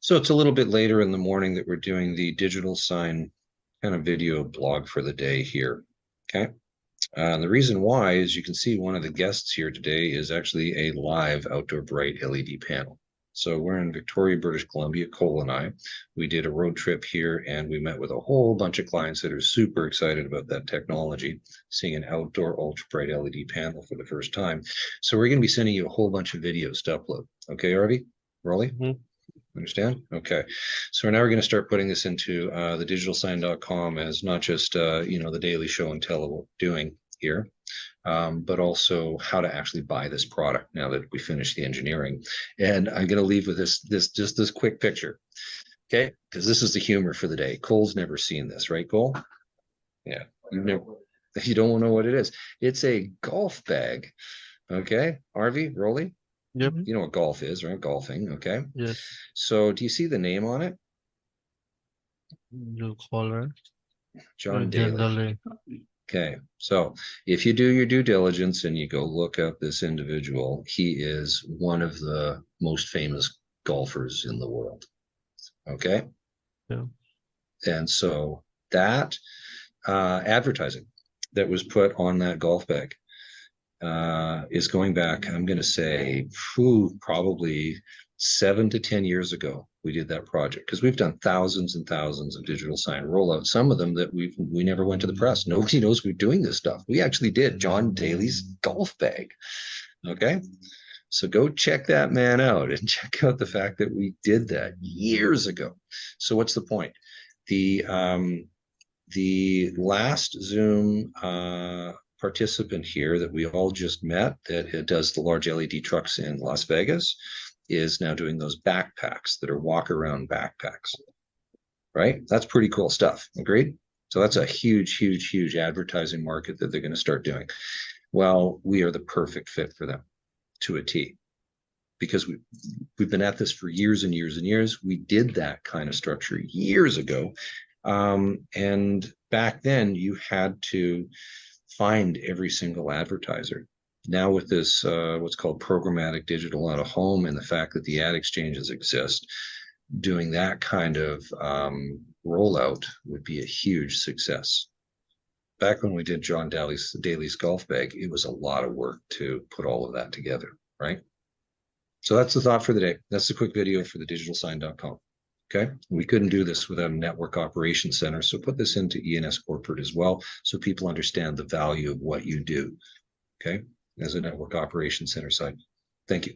So it's a little bit later in the morning that we're doing the digital sign kind of video blog for the day here. Okay. The reason why is you can see one of the guests here today is actually a live outdoor bright LED panel. So we're in Victoria, British Columbia, Cole and I. We did a road trip here and we met with a whole bunch of clients that are super excited about that technology, seeing an outdoor ultra bright LED panel for the first time. So we're going to be sending you a whole bunch of videos to upload. Okay, Arby? Rolly? Mhm. Understand? Okay. So now we're going to start putting this into the digitalsign.com as not just, the daily show and tell of what we're doing here, but also how to actually buy this product now that we finished the engineering. And I'm going to leave with this quick picture. Okay. Because this is the humor for the day. Cole's never seen this, right, Cole? Yeah. You don't know what it is. It's a golf bag. Okay. Harvey, Rolly, Yep. you know what golf is, right? Golfing. Okay. Yes. So do you see the name on it? Blue collar. John Daly. Generally. Okay, so if you do your due diligence and you go look up this individual, he is one of the most famous golfers in the world. Okay, Yeah. and so that advertising that was put on that golf bag is going back, I'm going to say, probably 7 to 10 years ago. We did that project because we've done thousands and thousands of digital sign rollouts. Some of them that we never went to the press. Nobody knows we're doing this stuff. We actually did John Daly's golf bag. Okay. So go check that man out and check out the fact that we did that years ago. So what's the point? The last Zoom participant here that we all just met that does the large LED trucks in Las Vegas is now doing those backpacks that are walk around backpacks, right? That's pretty cool stuff. Agreed? So that's a huge, huge, huge advertising market that they're going to start doing. Well, we are the perfect fit for them to a T because we've been at this for years and years and years. We did that kind of structure years ago. And back then you had to find every single advertiser. Now with this, what's called programmatic digital out of home and the fact that the ad exchanges exist, doing that kind of rollout would be a huge success. Back when we did John Daly's golf bag, it was a lot of work to put all of that together, right? So that's the thought for the day. That's the quick video for the digitalsign.com. Okay, we couldn't do this without a network operations center. So put this into ENS corporate as well so people understand the value of what you do. Okay, as a network operations center site. Thank you.